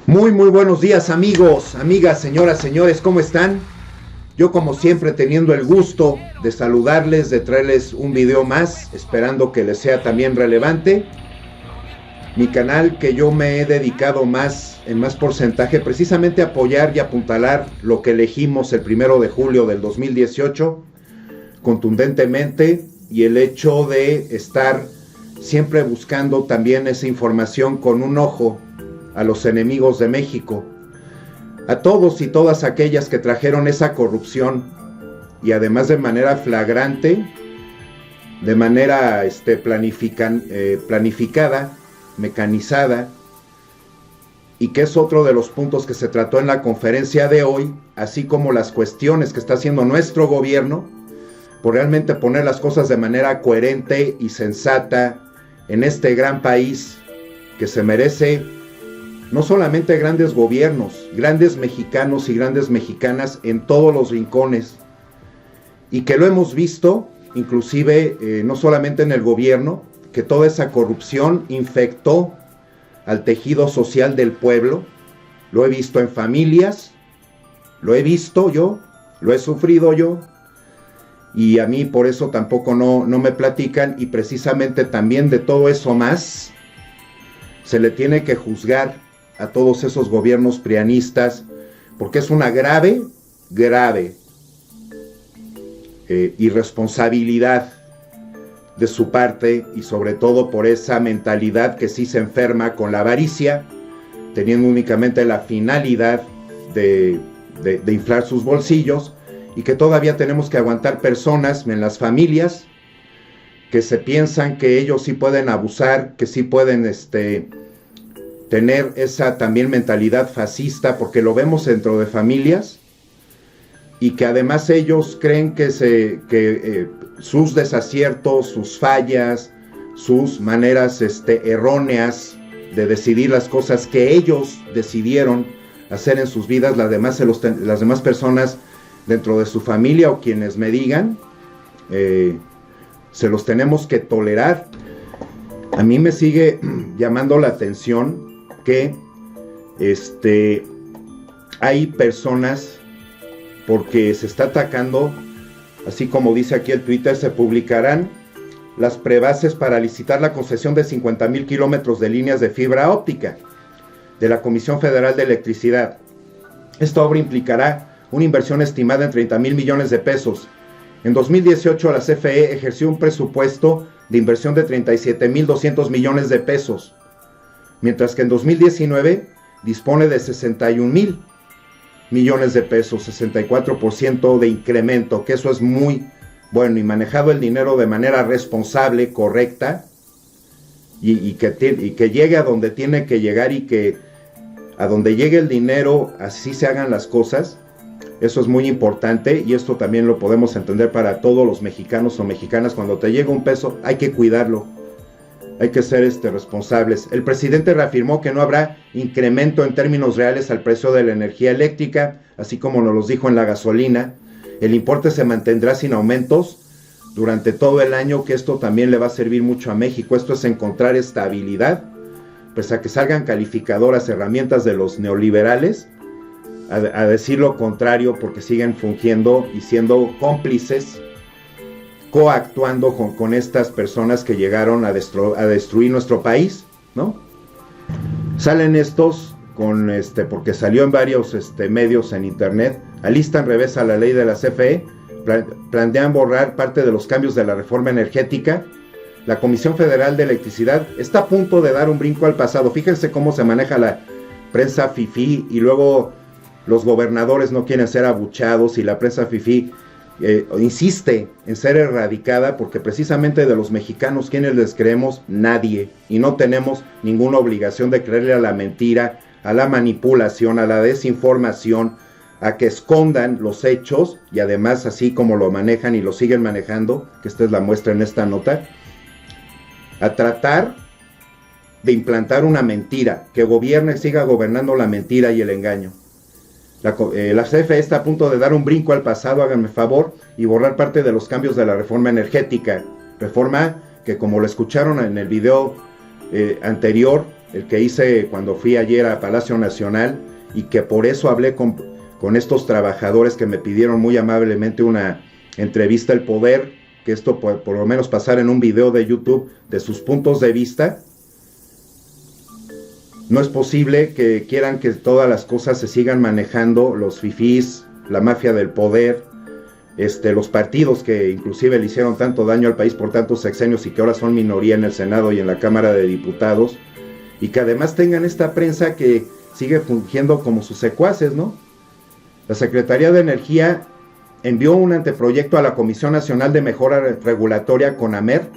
Muy buenos días, amigos, amigas, señoras, señores, ¿cómo están? Yo como siempre teniendo el gusto de saludarles, de traerles un video más, esperando que les sea también relevante. Mi canal que yo me he dedicado en más porcentaje precisamente a apoyar y apuntalar lo que elegimos el 1 de julio del 2018 contundentemente, y el hecho de estar siempre buscando también esa información con un ojo a los enemigos de México, a todos y todas aquellas que trajeron esa corrupción, y además de manera flagrante, de manera planificada, mecanizada, y que es otro de los puntos que se trató en la conferencia de hoy, así como las cuestiones que está haciendo nuestro gobierno por realmente poner las cosas de manera coherente y sensata en este gran país que se merece no solamente grandes gobiernos, grandes mexicanos y grandes mexicanas en todos los rincones, y que lo hemos visto inclusive no solamente en el gobierno, que toda esa corrupción infectó al tejido social del pueblo. Lo he visto en familias, lo he visto yo, lo he sufrido yo, y a mí por eso tampoco no me platican, y precisamente también de todo eso más se le tiene que juzgar a todos esos gobiernos prianistas, porque es una grave irresponsabilidad de su parte, y sobre todo por esa mentalidad que sí se enferma con la avaricia, teniendo únicamente la finalidad de inflar sus bolsillos, y que todavía tenemos que aguantar personas en las familias que se piensan que ellos sí pueden abusar, que sí pueden tener esa también mentalidad fascista, porque lo vemos dentro de familias, y que además ellos creen que sus desaciertos, sus fallas, sus maneras erróneas de decidir las cosas que ellos decidieron hacer en sus vidas, las demás personas dentro de su familia o quienes me digan, se los tenemos que tolerar. A mí me sigue llamando la atención que hay personas, porque se está atacando, así como dice aquí el Twitter, se publicarán las prebases para licitar la concesión de 50,000 kilómetros de líneas de fibra óptica de la Comisión Federal de Electricidad. Esta obra implicará una inversión estimada en 30,000 millones de pesos. En 2018 la CFE ejerció un presupuesto de inversión de 37,200 millones de pesos, mientras que en 2019 dispone de 61,000 millones de pesos, 64% de incremento, que eso es muy bueno, y manejado el dinero de manera responsable, correcta, y que llegue a donde tiene que llegar, y que a donde llegue el dinero así se hagan las cosas. Eso es muy importante, y esto también lo podemos entender para todos los mexicanos o mexicanas. Cuando te llega un peso hay que cuidarlo, hay que ser responsables. El presidente reafirmó que no habrá incremento en términos reales al precio de la energía eléctrica, así como nos lo dijo en la gasolina. El importe se mantendrá sin aumentos durante todo el año, que esto también le va a servir mucho a México. Esto es encontrar estabilidad, pues a que salgan calificadoras herramientas de los neoliberales a decir lo contrario, porque siguen fungiendo y siendo cómplices, coactuando con estas personas que llegaron a destruir nuestro país, ¿no? Salen estos con porque salió en varios medios en internet, alistan revés a la ley de la CFE, plantean borrar parte de los cambios de la reforma energética. La Comisión Federal de Electricidad está a punto de dar un brinco al pasado. Fíjense cómo se maneja la prensa fifí, y luego los gobernadores no quieren ser abuchados, y la prensa fifí insiste en ser erradicada, porque precisamente de los mexicanos, ¿quiénes les creemos? Nadie, y no tenemos ninguna obligación de creerle a la mentira, a la manipulación, a la desinformación, a que escondan los hechos, y además así como lo manejan y lo siguen manejando, que esta es la muestra en esta nota, a tratar de implantar una mentira, que gobierne y siga gobernando la mentira y el engaño. La CFE está a punto de dar un brinco al pasado, háganme favor, y borrar parte de los cambios de la reforma energética. Reforma que, como lo escucharon en el video anterior, el que hice cuando fui ayer a Palacio Nacional, y que por eso hablé con estos trabajadores que me pidieron muy amablemente una entrevista, el poder, que esto por lo menos pasar en un video de YouTube de sus puntos de vista. No es posible que quieran que todas las cosas se sigan manejando los fifís, la mafia del poder, los partidos que inclusive le hicieron tanto daño al país por tantos sexenios y que ahora son minoría en el Senado y en la Cámara de Diputados, y que además tengan esta prensa que sigue fungiendo como sus secuaces, ¿no? La Secretaría de Energía envió un anteproyecto a la Comisión Nacional de Mejora Regulatoria, CONAMER,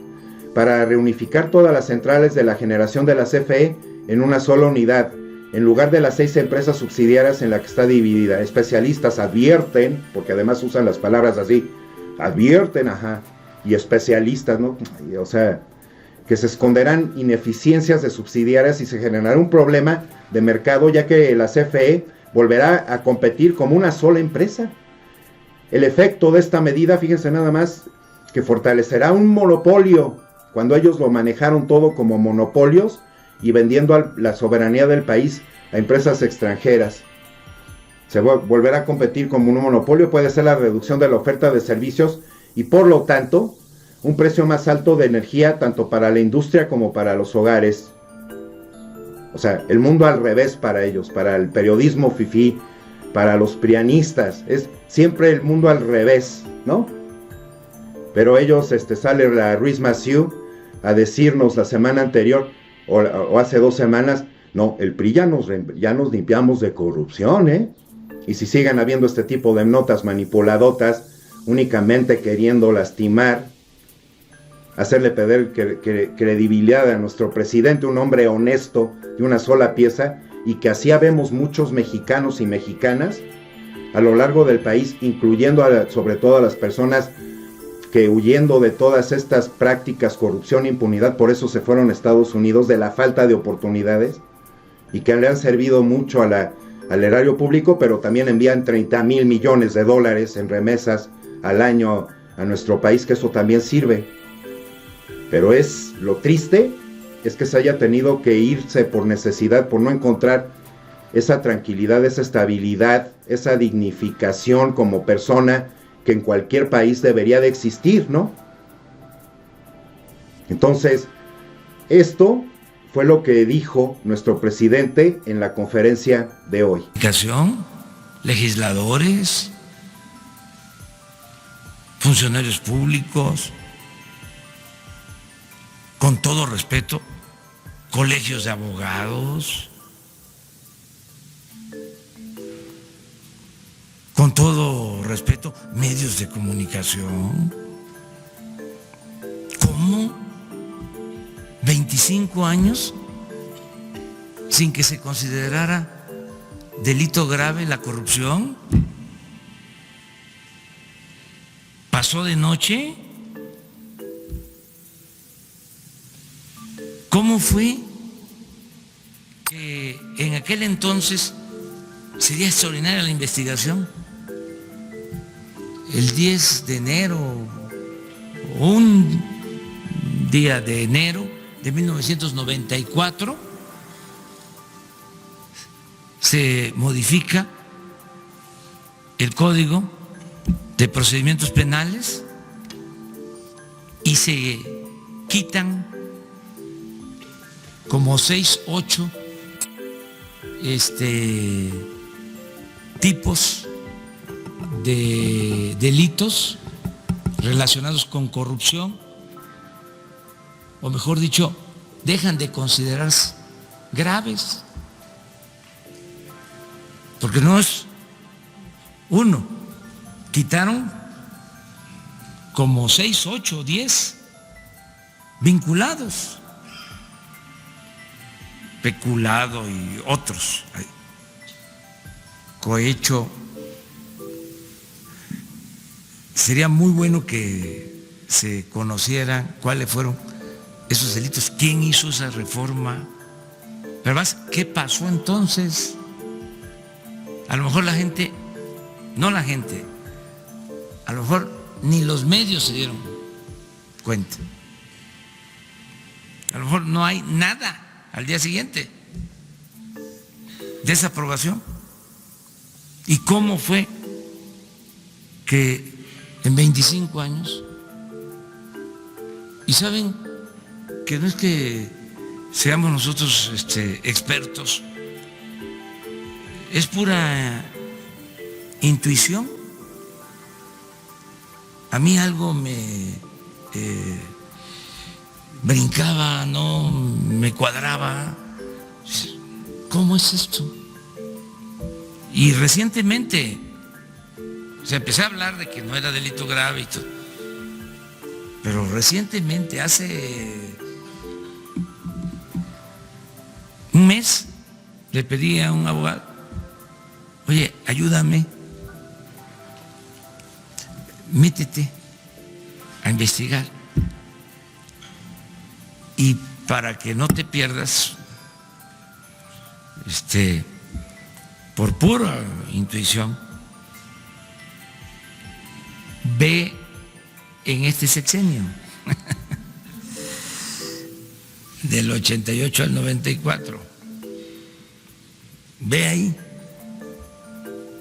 para reunificar todas las centrales de la generación de la CFE en una sola unidad, en lugar de las 6 empresas subsidiarias en la que está dividida. Especialistas advierten, porque además usan las palabras así, advierten, y especialistas, ¿no? O sea, que se esconderán ineficiencias de subsidiarias y se generará un problema de mercado, ya que la CFE volverá a competir como una sola empresa. El efecto de esta medida, fíjense nada más, que fortalecerá un monopolio, cuando ellos lo manejaron todo como monopolios y vendiendo la soberanía del país a empresas extranjeras. Se volverá a competir como un monopolio, puede ser la reducción de la oferta de servicios y por lo tanto un precio más alto de energía tanto para la industria como para los hogares. O sea, el mundo al revés para ellos, para el periodismo fifí, para los prianistas, es siempre el mundo al revés, ¿no? Pero ellos, sale la Ruiz Massieu a decirnos la semana anterior, o hace 2 semanas, no, el PRI ya nos limpiamos de corrupción, ¿eh? Y si sigan habiendo este tipo de notas manipuladotas, únicamente queriendo lastimar, hacerle perder credibilidad a nuestro presidente, un hombre honesto, de una sola pieza, y que así habemos muchos mexicanos y mexicanas a lo largo del país, incluyendo sobre todo a las personas que, huyendo de todas estas prácticas, corrupción, impunidad, por eso se fueron a Estados Unidos, de la falta de oportunidades, y que le han servido mucho al erario público, pero también envían 30,000 millones de dólares en remesas al año a nuestro país, que eso también sirve. Pero lo triste es que se haya tenido que irse por necesidad, por no encontrar esa tranquilidad, esa estabilidad, esa dignificación como persona que en cualquier país debería de existir, ¿no? Entonces, esto fue lo que dijo nuestro presidente en la conferencia de hoy. Legisladores, funcionarios públicos, con todo respeto, colegios de abogados, con todo respeto, medios de comunicación. ¿Cómo 25 años sin que se considerara delito grave la corrupción? ¿Pasó de noche? ¿Cómo fue que en aquel entonces sería extraordinaria la investigación? El 10 de enero, un día de enero de 1994, se modifica el Código de Procedimientos Penales y se quitan como 6, 8 tipos de delitos relacionados con corrupción, o mejor dicho, dejan de considerarse graves, porque no es uno, quitaron como 6, 8, 10 vinculados, peculado y otros, cohecho. Sería muy bueno que se conocieran cuáles fueron esos delitos, quién hizo esa reforma, pero más, ¿qué pasó entonces? A lo mejor a lo mejor ni los medios se dieron cuenta. A lo mejor no hay nada al día siguiente de esa aprobación. ¿Y cómo fue que en 25 años, y saben que no es que seamos nosotros expertos, es pura intuición? A mí algo me brincaba, no me cuadraba. ¿Cómo es esto? Y recientemente se empecé a hablar de que no era delito grave y todo, pero recientemente, hace un mes, le pedí a un abogado: oye, ayúdame, métete a investigar, y para que no te pierdas, por pura intuición, ve en este sexenio del 88 al 94, ve ahí,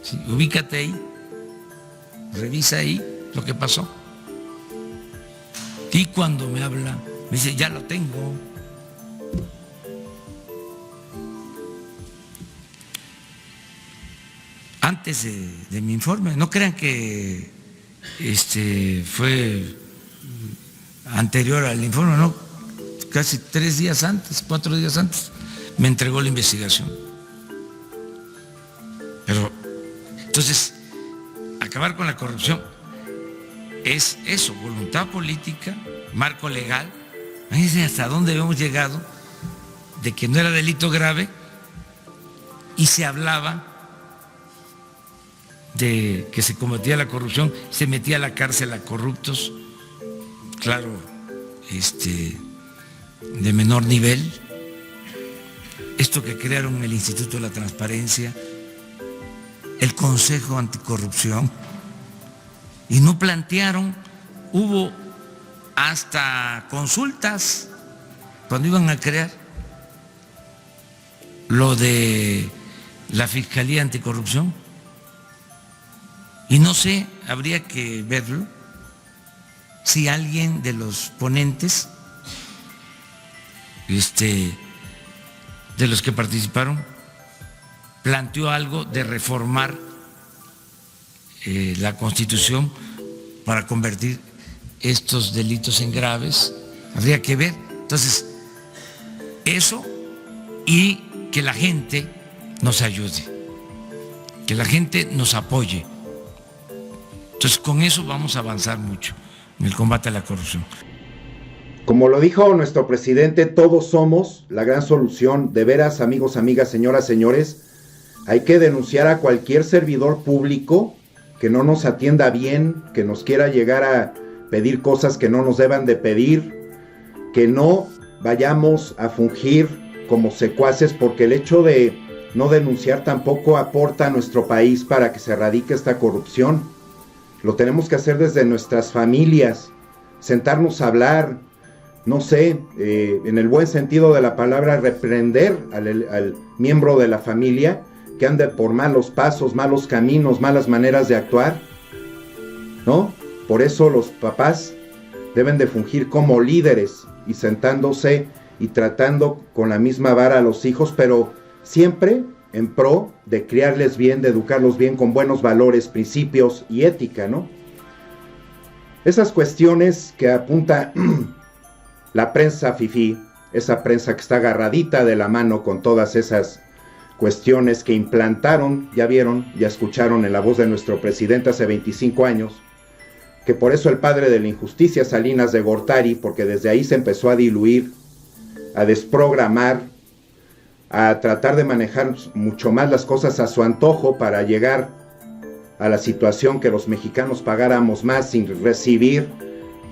sí, ubícate ahí, revisa ahí lo que pasó. Y cuando me habla, me dice: ya lo tengo. Antes de mi informe, no crean que fue anterior al informe, no, casi 3 días antes, 4 días antes, me entregó la investigación. Pero, entonces, acabar con la corrupción es eso: voluntad política, marco legal. Fíjense hasta dónde hemos llegado, de que no era delito grave y se hablaba de que se combatía la corrupción, se metía a la cárcel a corruptos, claro, de menor nivel. Esto que crearon el Instituto de la Transparencia, el Consejo Anticorrupción, y no plantearon, hubo hasta consultas cuando iban a crear lo de la Fiscalía Anticorrupción. Y no sé, habría que verlo, si alguien de los ponentes, de los que participaron, planteó algo de reformar la Constitución para convertir estos delitos en graves. Habría que ver. Entonces, eso, y que la gente nos ayude, que la gente nos apoye. Entonces, con eso vamos a avanzar mucho en el combate a la corrupción. Como lo dijo nuestro presidente, todos somos la gran solución. De veras, amigos, amigas, señoras, señores, hay que denunciar a cualquier servidor público que no nos atienda bien, que nos quiera llegar a pedir cosas que no nos deban de pedir, que no vayamos a fungir como secuaces, porque el hecho de no denunciar tampoco aporta a nuestro país para que se erradique esta corrupción. Lo tenemos que hacer desde nuestras familias, sentarnos a hablar, no sé, en el buen sentido de la palabra, reprender al miembro de la familia que ande por malos pasos, malos caminos, malas maneras de actuar, ¿no? Por eso los papás deben de fungir como líderes y sentándose y tratando con la misma vara a los hijos, pero siempre en pro de criarles bien, de educarlos bien con buenos valores, principios y ética, ¿no? Esas cuestiones que apunta la prensa fifí, esa prensa que está agarradita de la mano con todas esas cuestiones que implantaron, ya vieron, ya escucharon en la voz de nuestro presidente hace 25 años, que por eso el padre de la injusticia, Salinas de Gortari, porque desde ahí se empezó a diluir, a desprogramar, a tratar de manejar mucho más las cosas a su antojo para llegar a la situación que los mexicanos pagáramos más sin recibir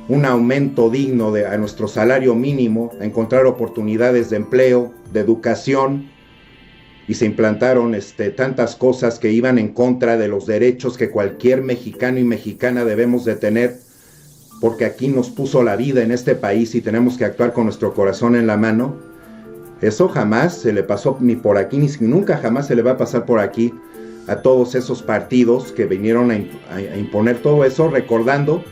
un aumento digno a nuestro salario mínimo, a encontrar oportunidades de empleo, de educación, y se implantaron tantas cosas que iban en contra de los derechos que cualquier mexicano y mexicana debemos de tener, porque aquí nos puso la vida en este país y tenemos que actuar con nuestro corazón en la mano. Eso jamás se le pasó ni por aquí, ni nunca jamás se le va a pasar por aquí a todos esos partidos que vinieron a imponer todo eso, recordando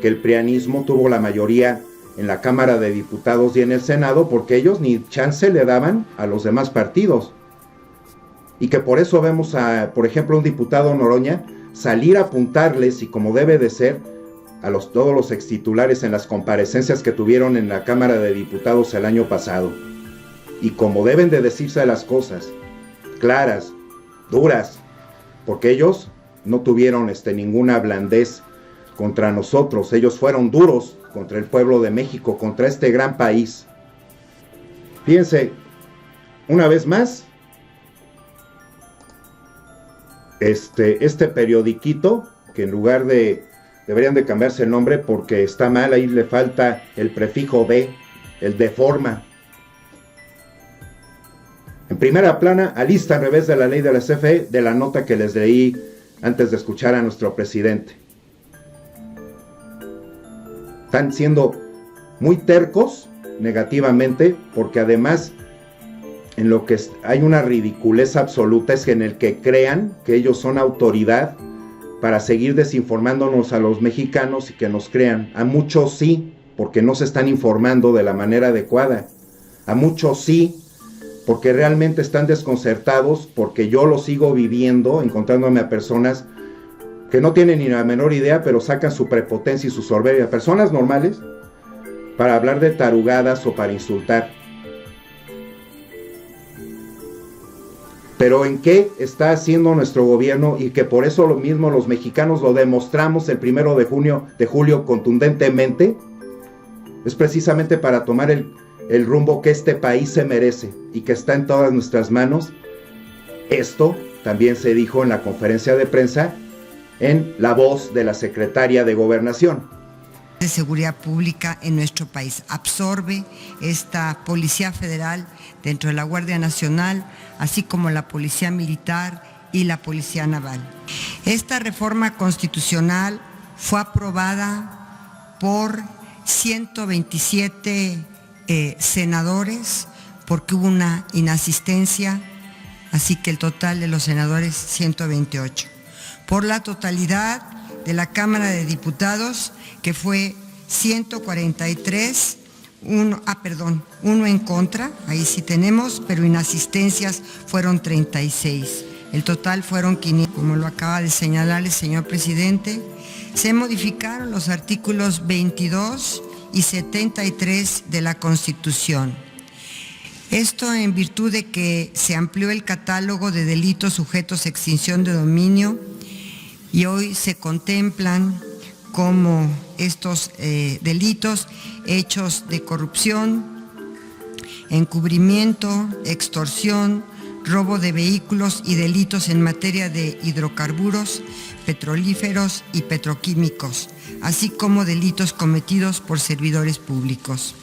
que el prianismo tuvo la mayoría en la Cámara de Diputados y en el Senado, porque ellos ni chance le daban a los demás partidos. Y que por eso vemos a, por ejemplo, un diputado Noroña salir a apuntarles, y como debe de ser, a todos los extitulares en las comparecencias que tuvieron en la Cámara de Diputados el año pasado. Y como deben de decirse las cosas, claras, duras, porque ellos no tuvieron ninguna blandez contra nosotros, ellos fueron duros contra el pueblo de México, contra este gran país. Fíjense, una vez más, este periodiquito, que en lugar de, deberían de cambiarse el nombre porque está mal, ahí le falta el prefijo de, el de forma. En primera plana, alista al revés de la ley de la CFE, de la nota que les leí antes de escuchar a nuestro presidente. Están siendo muy tercos negativamente, porque además en lo que hay una ridiculez absoluta es que en el que crean que ellos son autoridad para seguir desinformándonos a los mexicanos y que nos crean. A muchos sí, porque no se están informando de la manera adecuada. A muchos sí, porque realmente están desconcertados, porque yo lo sigo viviendo, encontrándome a personas que no tienen ni la menor idea, pero sacan su prepotencia y su soberbia, personas normales, para hablar de tarugadas o para insultar. Pero ¿en qué está haciendo nuestro gobierno? Y que por eso lo mismo los mexicanos lo demostramos el 1 de julio contundentemente, es precisamente para tomar el rumbo que este país se merece y que está en todas nuestras manos. Esto también se dijo en la conferencia de prensa en la voz de la secretaria de Gobernación. De seguridad pública en nuestro país. Absorbe esta Policía Federal dentro de la Guardia Nacional, así como la Policía Militar y la Policía Naval. Esta reforma constitucional fue aprobada por 127 senadores, porque hubo una inasistencia, así que el total de los senadores 128. Por la totalidad de la Cámara de Diputados, que fue 143, uno en contra, ahí sí tenemos, pero inasistencias fueron 36. El total fueron 500, como lo acaba de señalar el señor presidente. Se modificaron los artículos 22 y 73 de la Constitución. Esto en virtud de que se amplió el catálogo de delitos sujetos a extinción de dominio, y hoy se contemplan como estos delitos hechos de corrupción, encubrimiento, extorsión, robo de vehículos y delitos en materia de hidrocarburos, petrolíferos y petroquímicos, así como delitos cometidos por servidores públicos.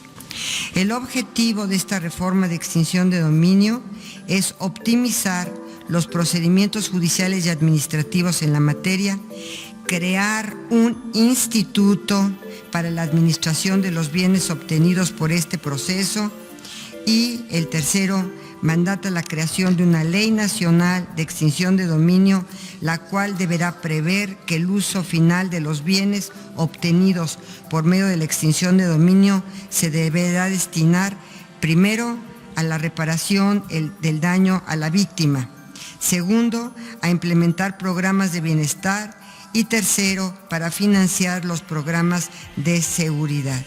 El objetivo de esta reforma de extinción de dominio es optimizar los procedimientos judiciales y administrativos en la materia, crear un instituto para la administración de los bienes obtenidos por este proceso, y el tercero, mandata la creación de una ley nacional de extinción de dominio, la cual deberá prever que el uso final de los bienes obtenidos por medio de la extinción de dominio se deberá destinar primero a la reparación del daño a la víctima, segundo, a implementar programas de bienestar, y tercero, para financiar los programas de seguridad.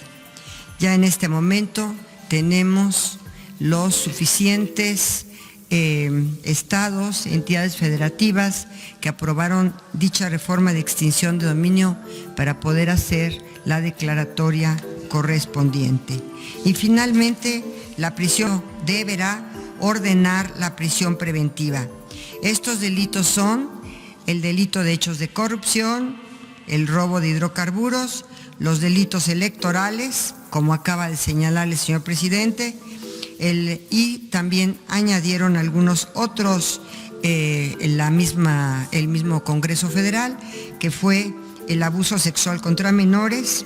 Ya en este momento tenemos los suficientes estados, entidades federativas que aprobaron dicha reforma de extinción de dominio para poder hacer la declaratoria correspondiente. Y finalmente, la prisión deberá ordenar la prisión preventiva. Estos delitos son el delito de hechos de corrupción, el robo de hidrocarburos, los delitos electorales, como acaba de señalar el señor presidente, y también añadieron algunos otros el mismo Congreso Federal, que fue el abuso sexual contra menores,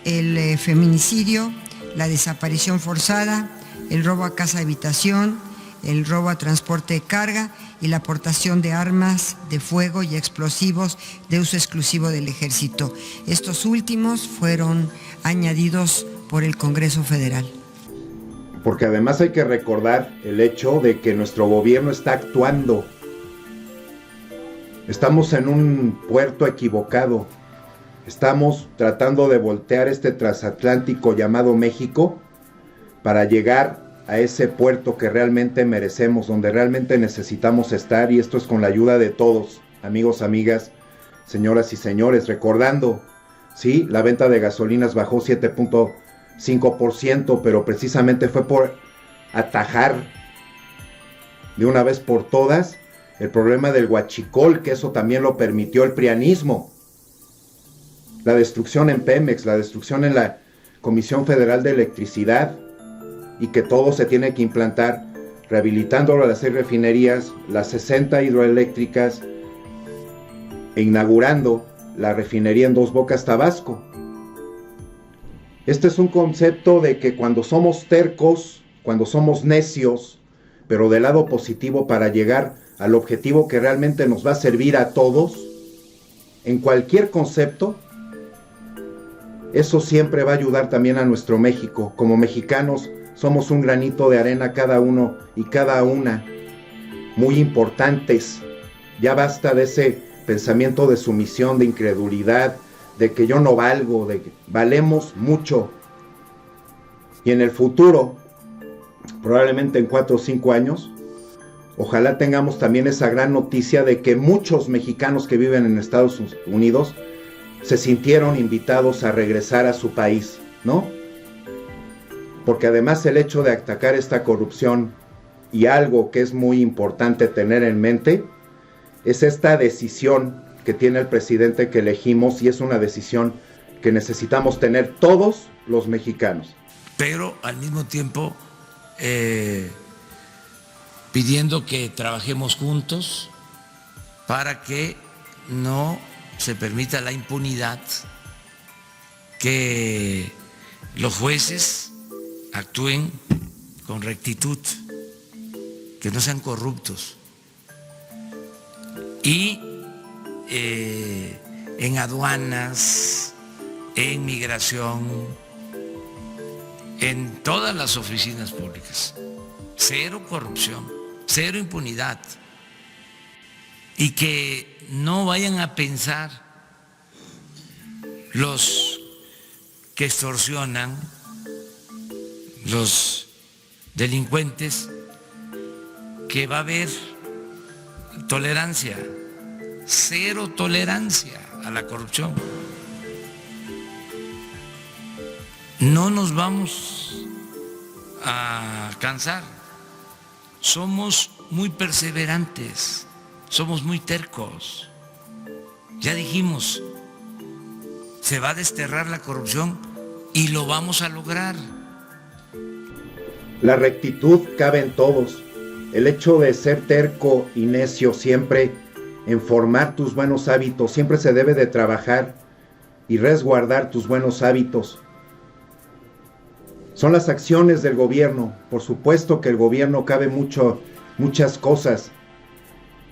el feminicidio, la desaparición forzada, el robo a casa habitación, el robo a transporte de carga y la aportación de armas de fuego y explosivos de uso exclusivo del Ejército. Estos últimos fueron añadidos por el Congreso Federal. Porque además hay que recordar el hecho de que nuestro gobierno está actuando. Estamos en un puerto equivocado. Estamos tratando de voltear este transatlántico llamado México para llegar a ese puerto que realmente merecemos, donde realmente necesitamos estar, y esto es con la ayuda de todos, amigos, amigas, señoras y señores, recordando, sí, la venta de gasolinas bajó 7.5%, pero precisamente fue por atajar de una vez por todas el problema del huachicol, que eso también lo permitió el prianismo, la destrucción en Pemex, la destrucción en la Comisión Federal de Electricidad, y que todo se tiene que implantar, rehabilitando las 6 refinerías, las 60 hidroeléctricas, e inaugurando la refinería en Dos Bocas, Tabasco. Este es un concepto de que cuando somos tercos, cuando somos necios, pero del lado positivo para llegar al objetivo que realmente nos va a servir a todos, en cualquier concepto, eso siempre va a ayudar también a nuestro México. Como mexicanos, somos un granito de arena cada uno y cada una, muy importantes. Ya basta de ese pensamiento de sumisión, de incredulidad, de que yo no valgo, de que valemos mucho. Y en el futuro, probablemente en 4 o 5 años, ojalá tengamos también esa gran noticia de que muchos mexicanos que viven en Estados Unidos se sintieron invitados a regresar a su país, ¿no? Porque además el hecho de atacar esta corrupción, y algo que es muy importante tener en mente, es esta decisión que tiene el presidente que elegimos, y es una decisión que necesitamos tener todos los mexicanos. Pero al mismo tiempo pidiendo que trabajemos juntos para que no se permita la impunidad, que los jueces actúen con rectitud, que no sean corruptos, y en aduanas, en migración, en todas las oficinas públicas, cero corrupción, cero impunidad, y que no vayan a pensar los que extorsionan, los delincuentes, que va a haber tolerancia, cero tolerancia a la corrupción. No nos vamos a cansar, somos muy perseverantes, somos muy tercos. Ya dijimos, se va a desterrar la corrupción y lo vamos a lograr. La rectitud cabe en todos. El hecho de ser terco y necio siempre, en formar tus buenos hábitos, siempre se debe de trabajar y resguardar tus buenos hábitos. Son las acciones del gobierno. Por supuesto que el gobierno cabe muchas cosas,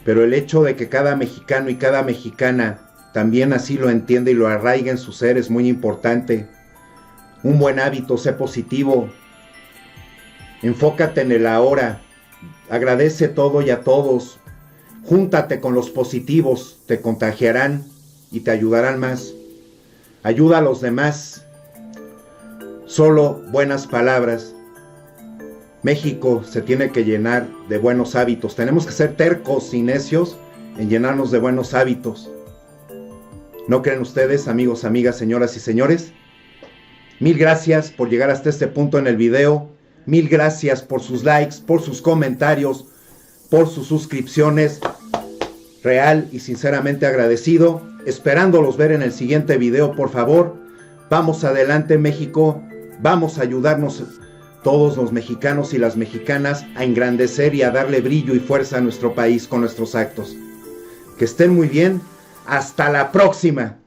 pero el hecho de que cada mexicano y cada mexicana también así lo entiende y lo arraiga en su ser es muy importante. Un buen hábito, sé positivo. Enfócate en el ahora. Agradece todo y a todos. Júntate con los positivos, te contagiarán y te ayudarán más. Ayuda a los demás. Solo buenas palabras. México se tiene que llenar de buenos hábitos. Tenemos que ser tercos y necios en llenarnos de buenos hábitos. ¿No creen ustedes, amigos, amigas, señoras y señores? Mil gracias por llegar hasta este punto en el video. Mil gracias por sus likes, por sus comentarios, por sus suscripciones. Real y sinceramente agradecido. Esperándolos ver en el siguiente video, por favor. Vamos adelante, México. Vamos a ayudarnos todos los mexicanos y las mexicanas a engrandecer y a darle brillo y fuerza a nuestro país con nuestros actos. Que estén muy bien. Hasta la próxima.